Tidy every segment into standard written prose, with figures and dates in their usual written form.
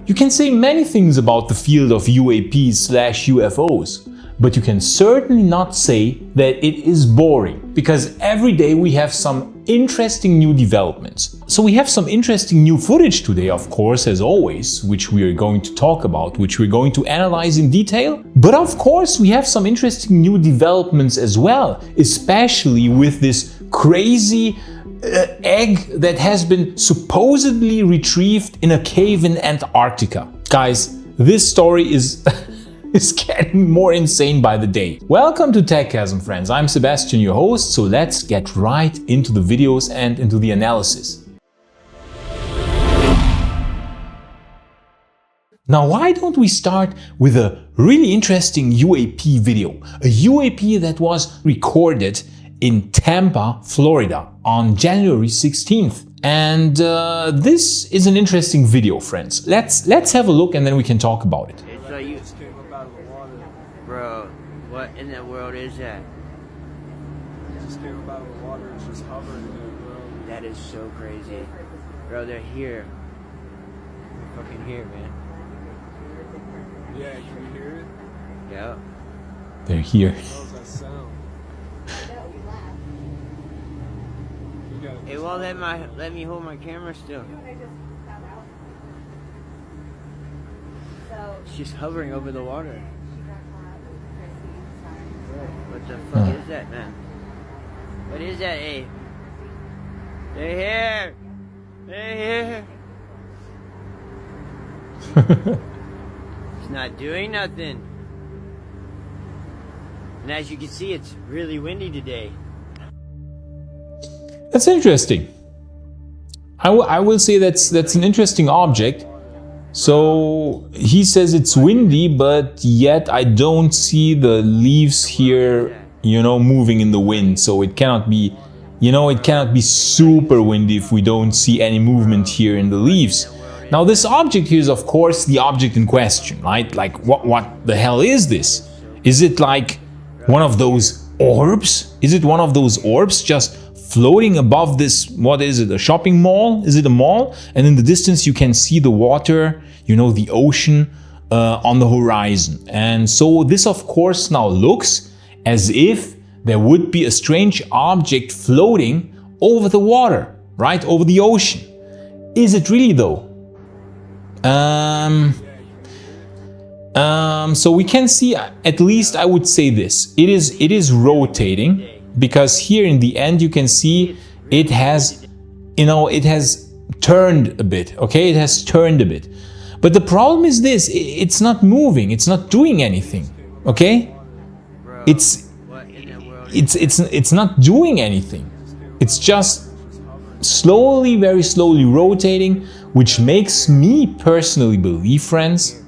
You can say many things about the field of UAPs/UFOs, but you can certainly not say that it is boring, because every day we have some interesting new developments. So we have some interesting new footage today, of course, as always, which we are going to talk about, which we're going to analyze in detail. But of course, we have some interesting new developments as well, especially with this crazy egg that has been supposedly retrieved in a cave in Antarctica. Guys, this story is is getting more insane by the day. Welcome to Chasm, friends. I'm Sebastian, your host, so let's get right into the videos and into the analysis. Now, why don't we start with a really interesting UAP video? A UAP that was recorded in Tampa, Florida on January 16th. And this is an interesting video, friends. Let's have a look and then we can talk about it. It's like you just came up out of the water. Bro, what in the world is that? It just came up out of the water. It's just hovering there, bro. That is so crazy. Bro, they're here. They're fucking here, man. Yeah, can you hear it? Yeah. They're here. What was that sound? It won't let me hold my camera still. It's just hovering over the water. What the fuck is that, man? What is that, eh? They're here! They're here! It's not doing nothing. And as you can see, it's really windy today. That's interesting. I will say that's an interesting object. So he says it's windy, but yet I don't see the leaves here, moving in the wind. So it cannot be, it cannot be super windy if we don't see any movement here in the leaves. Now this object here is of course the object in question, right? Like what the hell is this? Is it like one of those orbs? Is it one of those orbs just floating above this, what is it, a shopping mall? Is it a mall? And in the distance you can see the water, the ocean on the horizon. And so this of course now looks as if there would be a strange object floating over the water, right? Over the ocean. Is it really though? So we can see, at least I would say this, it is rotating. Because here in the end you can see it has, it has turned a bit, okay? It has turned a bit. But the problem is this, it's not moving, it's not doing anything, okay? It's not doing anything. It's just slowly, very slowly rotating, which makes me personally believe, friends,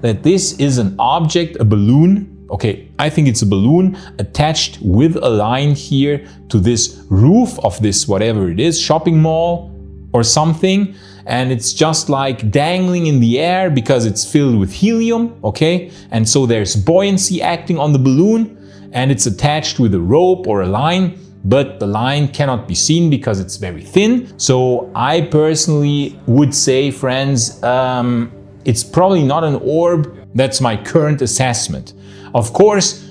that this is an object, a balloon. Okay, I think it's a balloon attached with a line here to this roof of this, whatever it is, shopping mall or something. And it's just like dangling in the air because it's filled with helium, okay? And so there's buoyancy acting on the balloon and it's attached with a rope or a line, but the line cannot be seen because it's very thin. So I personally would say, friends, it's probably not an orb. That's my current assessment. Of course,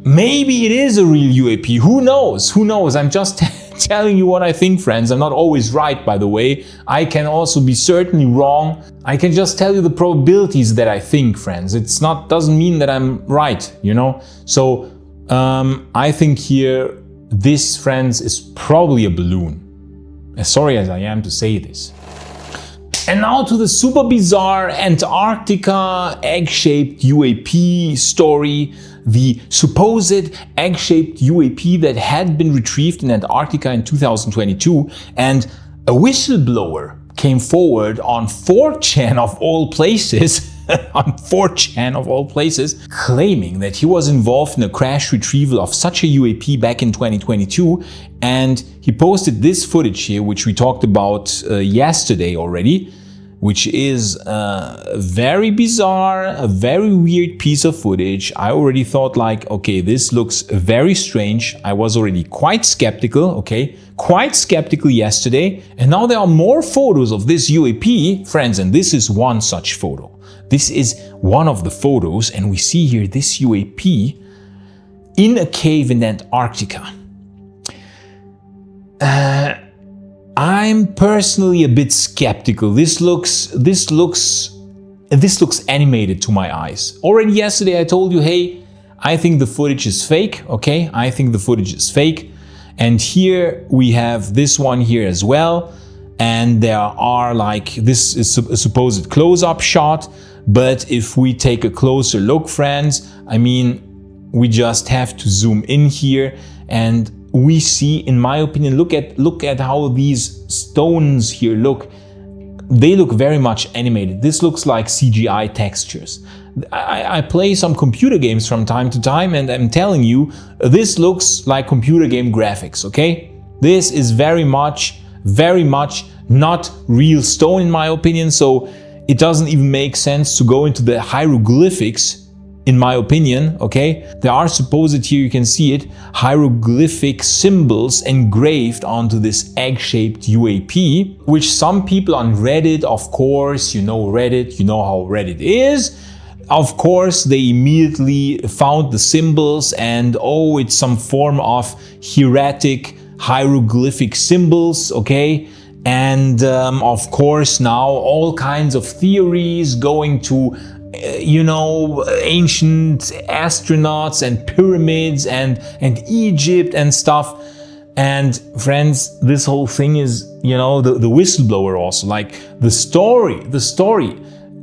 maybe it is a real UAP. Who knows? Who knows? I'm just telling you what I think, friends. I'm not always right, by the way. I can also be certainly wrong. I can just tell you the probabilities that I think, friends. It's not, doesn't mean that I'm right, So I think here, this, friends, is probably a balloon. As sorry as I am to say this. And now to the super bizarre Antarctica egg-shaped UAP story. The supposed egg-shaped UAP that had been retrieved in Antarctica in 2022. And a whistleblower came forward on 4chan of all places, claiming that he was involved in a crash retrieval of such a UAP back in 2022. And he posted this footage here, which we talked about yesterday already, which is a very bizarre, a very weird piece of footage. I already thought like, okay, this looks very strange. I was already quite skeptical, okay? Quite skeptical yesterday. And now there are more photos of this UAP, friends, and this is one such photo. This is one of the photos, and we see here this UAP in a cave in Antarctica. I'm personally a bit skeptical. This looks animated to my eyes. Already yesterday I told you, hey, I think the footage is fake, okay? I think the footage is fake. And here we have this one here as well. And there are like, this is a supposed close-up shot. But if we take a closer look, friends, I mean, we just have to zoom in here and we see, in my opinion, look at how these stones here look. They look very much animated. This looks like CGI textures. I play some computer games from time to time, and I'm telling you, this looks like computer game graphics, okay? This is very much not real stone in my opinion, so it doesn't even make sense to go into the hieroglyphics, in my opinion, okay? There are supposed, here you can see it, hieroglyphic symbols engraved onto this egg-shaped UAP, which some people on Reddit, of course, you know Reddit, you know how Reddit is. Of course, they immediately found the symbols and, oh, it's some form of hieratic hieroglyphic symbols, okay? And of course, now all kinds of theories going to you know, ancient astronauts and pyramids and Egypt and stuff. And friends, this whole thing is, you know, the whistleblower also, like the story.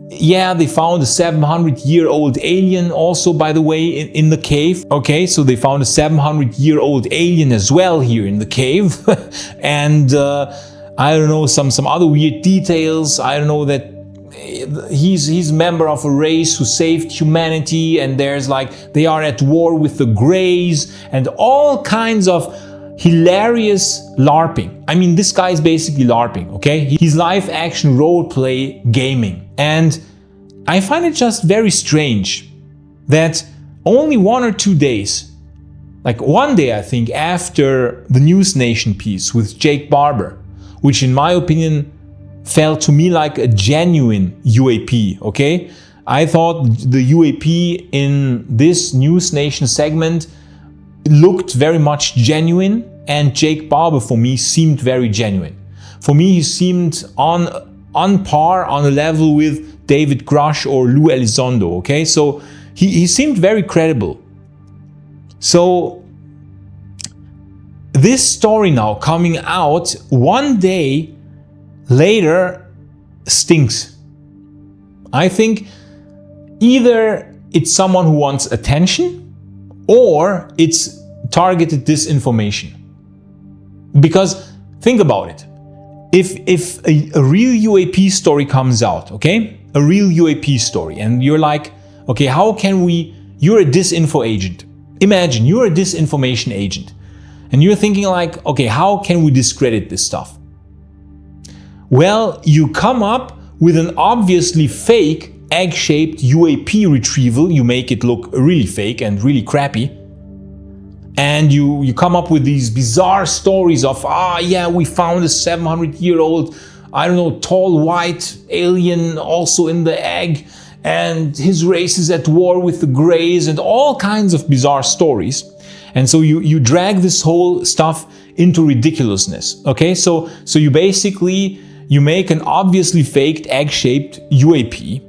Yeah, they found a 700-year-old alien also, by the way, in the cave. Okay, so they found a 700-year-old alien as well here in the cave. And I don't know, some other weird details. I don't know that he's a member of a race who saved humanity, and there's like they are at war with the Greys and all kinds of hilarious LARPing. I mean, this guy is basically LARPing, okay? He's live action roleplay gaming. And I find it just very strange that only 1 or 2 days, like one day I think, after the News Nation piece with Jake Barber, which in my opinion felt to me like a genuine UAP, okay? I thought the UAP in this News Nation segment looked very much genuine, and Jake Barber for me seemed very genuine. For me, he seemed on par, on a level with David Grush or Lou Elizondo, okay? So he seemed very credible. So this story now coming out one day later stinks. I think either it's someone who wants attention or it's targeted disinformation. Because think about it. If a real UAP story comes out, okay? A real UAP story, and you're like, okay, how can we, you're a disinfo agent. Imagine you're a disinformation agent and you're thinking like, okay, how can we discredit this stuff? Well, you come up with an obviously fake egg-shaped UAP retrieval. You make it look really fake and really crappy. And you come up with these bizarre stories of, yeah, we found a 700-year-old, I don't know, tall white alien also in the egg, and his race is at war with the Greys, and all kinds of bizarre stories. And so you drag this whole stuff into ridiculousness, okay? So you basically, you make an obviously faked egg-shaped UAP.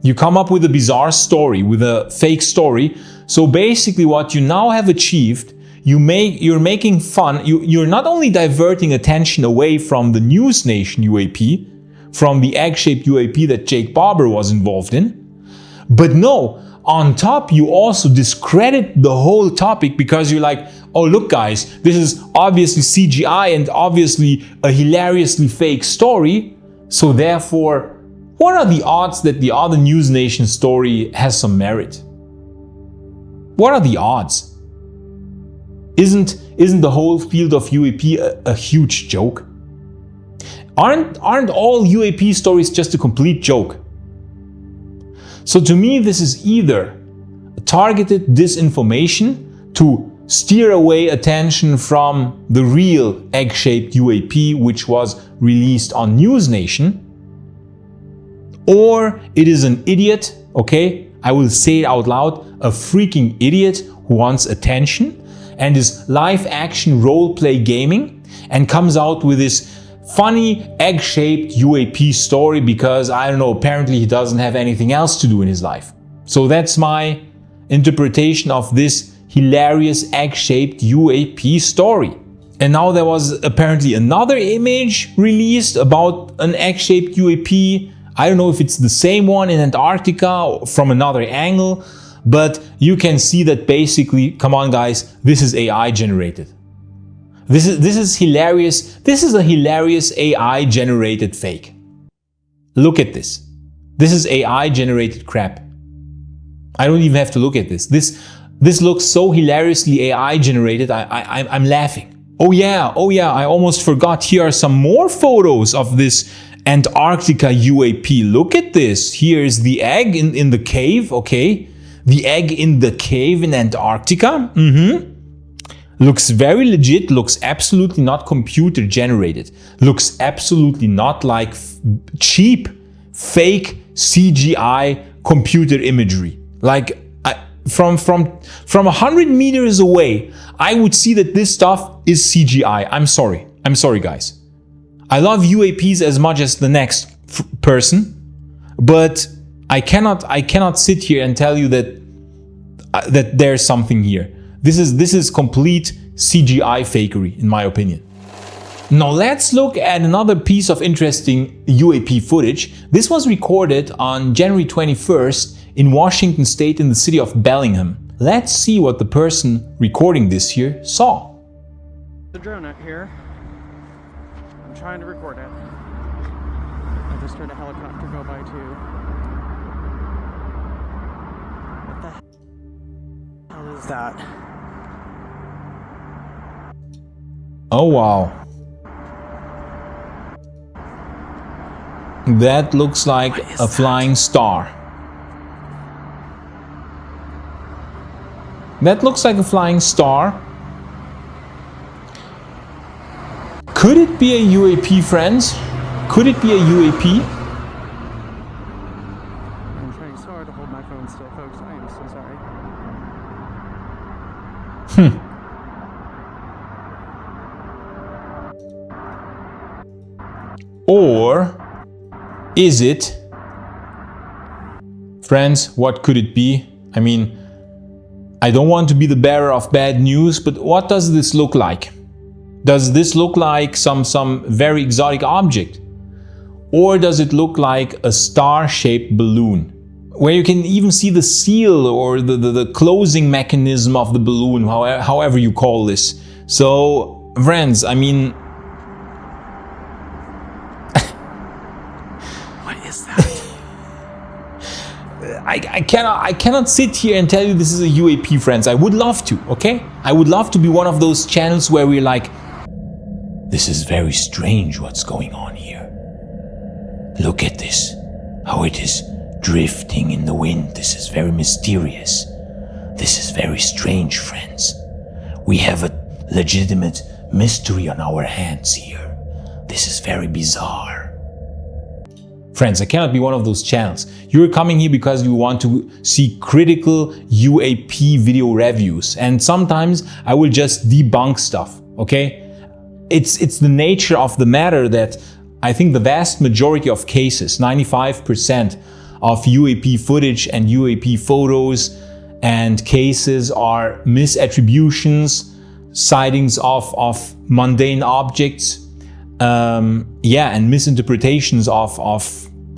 You come up with a bizarre story, with a fake story. So basically what you now have achieved, you're making fun, you're not only diverting attention away from the News Nation UAP, from the egg-shaped UAP that Jake Barber was involved in, but no, on top you also discredit the whole topic because you're like, oh look guys, this is obviously CGI and obviously a hilariously fake story, so therefore, what are the odds that the other News Nation story has some merit? What are the odds? Isn't the whole field of UAP a huge joke? Aren't all UAP stories just a complete joke? So to me, this is either targeted disinformation to steer away attention from the real egg-shaped UAP, which was released on News Nation, or it is an idiot, okay, I will say it out loud, a freaking idiot who wants attention and is live action role-play gaming and comes out with this funny egg-shaped UAP story because, I don't know, apparently he doesn't have anything else to do in his life. So that's my interpretation of this hilarious egg-shaped UAP story. And now there was apparently another image released about an egg-shaped UAP. I don't know if it's the same one in Antarctica from another angle, but you can see that basically, come on guys, this is AI generated. This is hilarious. This is a hilarious AI generated fake. Look at this. This is AI generated crap. I don't even have to look at this. This looks so hilariously AI generated, I'm laughing. Oh yeah, I almost forgot. Here are some more photos of this Antarctica UAP. Look at this. Here's the egg in the cave, okay? The egg in the cave in Antarctica. Looks very legit, looks absolutely not computer generated. Looks absolutely not like cheap, fake CGI computer imagery. Like from 100 meters away, I would see that this stuff is CGI. I'm sorry guys. I love UAPs as much as the next person, but I cannot sit here and tell you that there's something here. This is complete CGI fakery, in my opinion. Now let's look at another piece of interesting UAP footage. This was recorded on January 21st in Washington State in the city of Bellingham. Let's see what the person recording this here saw. The drone out here. I'm trying to record it. I just heard a helicopter go by too. What the hell is that? Oh wow. That looks like a flying star. That looks like a flying star. Could it be a UAP, friends? Could it be a UAP? I'm trying so hard to hold my phone still, folks. I am so sorry. Or is it, friends, what could it be? I mean, I don't want to be the bearer of bad news, but what does this look like? Does this look like some very exotic object? Or does it look like a star-shaped balloon? Where you can even see the seal or the closing mechanism of the balloon, however you call this. So, friends, I mean, I cannot sit here and tell you this is a UAP, friends. I would love to, okay? I would love to be one of those channels where we're like, this is very strange what's going on here. Look at this, how it is drifting in the wind. This is very mysterious. This is very strange, friends. We have a legitimate mystery on our hands here. This is very bizarre. Friends, I cannot be one of those channels. You're coming here because you want to see critical UAP video reviews. And sometimes I will just debunk stuff, okay? It's the nature of the matter that I think the vast majority of cases, 95% of UAP footage and UAP photos and cases are misattributions, sightings of mundane objects, and misinterpretations of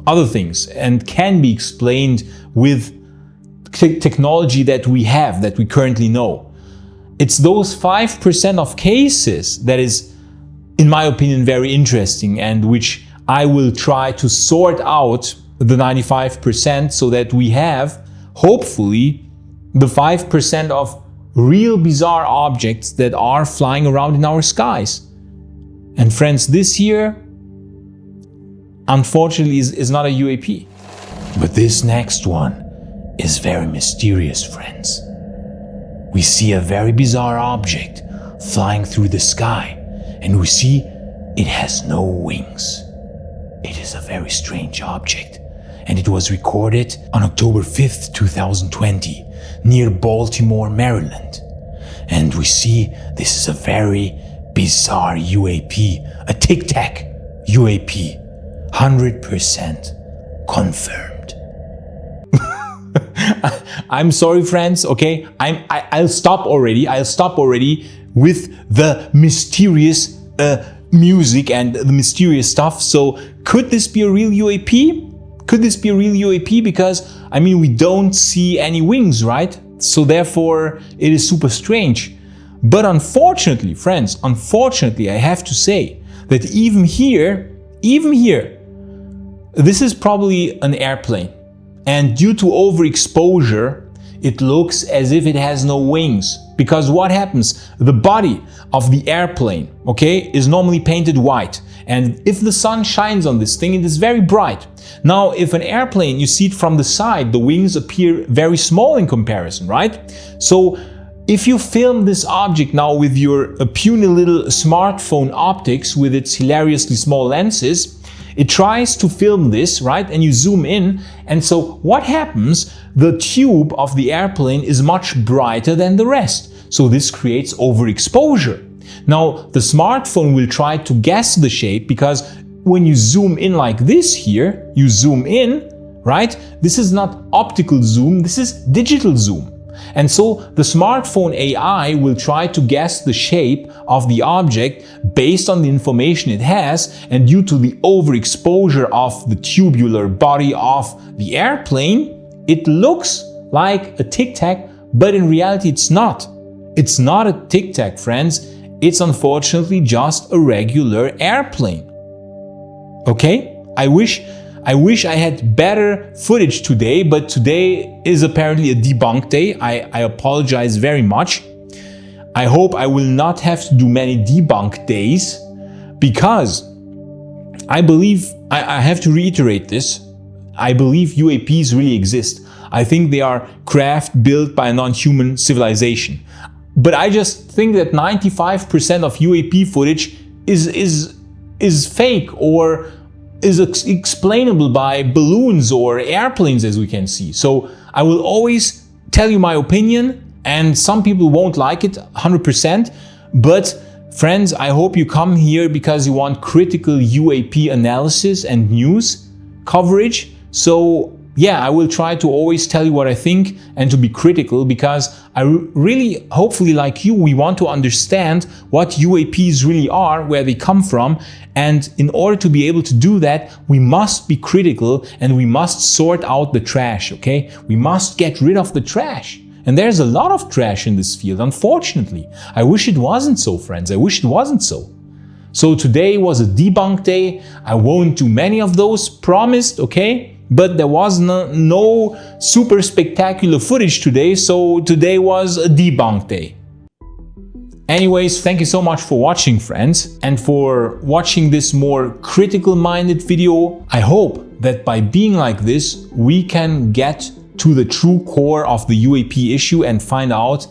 other things, and can be explained with technology that we have, that we currently know. It's those 5% of cases that is, in my opinion, very interesting, and which I will try to sort out the 95% so that we have, hopefully, the 5% of real bizarre objects that are flying around in our skies. And friends, this here, unfortunately is not a UAP. But this next one is very mysterious, friends. We see a very bizarre object flying through the sky, and we see it has no wings. It is a very strange object, and it was recorded on October 5th, 2020, near Baltimore, Maryland. And we see this is a very bizarre UAP, a Tic Tac UAP, 100% confirmed. I'm sorry, friends, okay? I'll stop already. I'll stop already with the mysterious music and the mysterious stuff. So could this be a real UAP? Could this be a real UAP? Because, I mean, we don't see any wings, right? So therefore, it is super strange. But unfortunately, friends, unfortunately, I have to say that even here, this is probably an airplane. And due to overexposure, it looks as if it has no wings. Because what happens? The body of the airplane, okay, is normally painted white. And if the sun shines on this thing, it is very bright. Now, if an airplane, you see it from the side, the wings appear very small in comparison, right? So if you film this object now with your puny little smartphone optics with its hilariously small lenses, it tries to film this, right? And you zoom in. And so what happens? The tube of the airplane is much brighter than the rest. So this creates overexposure. Now, the smartphone will try to guess the shape because when you zoom in like this here, you zoom in, right? This is not optical zoom, this is digital zoom. And so the smartphone AI will try to guess the shape of the object based on the information it has, and due to the overexposure of the tubular body of the airplane, it looks like a Tic Tac, but in reality it's not. It's not a Tic Tac, friends. It's unfortunately just a regular airplane. Okay? I wish I had better footage today, but today is apparently a debunk day. I apologize very much. I hope I will not have to do many debunk days, because I believe, I have to reiterate this, I believe UAPs really exist. I think they are craft built by a non-human civilization. But I just think that 95% of UAP footage is fake or is explainable by balloons or airplanes, as we can see. So I will always tell you my opinion, and some people won't like it 100%. But friends, I hope you come here because you want critical UAP analysis and news coverage. So yeah, I will try to always tell you what I think and to be critical, because I really, hopefully like you, we want to understand what UAPs really are, where they come from. And in order to be able to do that, we must be critical and we must sort out the trash, okay? We must get rid of the trash. And there's a lot of trash in this field, unfortunately. I wish it wasn't so, friends. I wish it wasn't so. So today was a debunk day. I won't do many of those, promised, okay? But there was no super spectacular footage today, so today was a debunk day. Anyways, thank you so much for watching, friends, and for watching this more critical-minded video. I hope that by being like this, we can get to the true core of the UAP issue and find out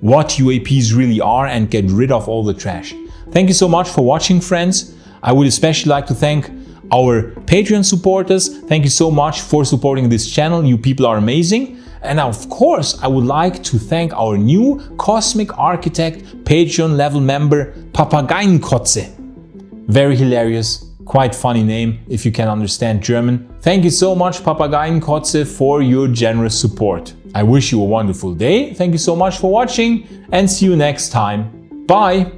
what UAPs really are and get rid of all the trash. Thank you so much for watching, friends. I would especially like to thank our Patreon supporters. Thank you so much for supporting this channel. You people are amazing. And of course, I would like to thank our new Cosmic Architect Patreon level member, Papageinkotze. Very hilarious, quite funny name if you can understand German. Thank you so much, Papageinkotze, for your generous support. I wish you a wonderful day. Thank you so much for watching and see you next time. Bye!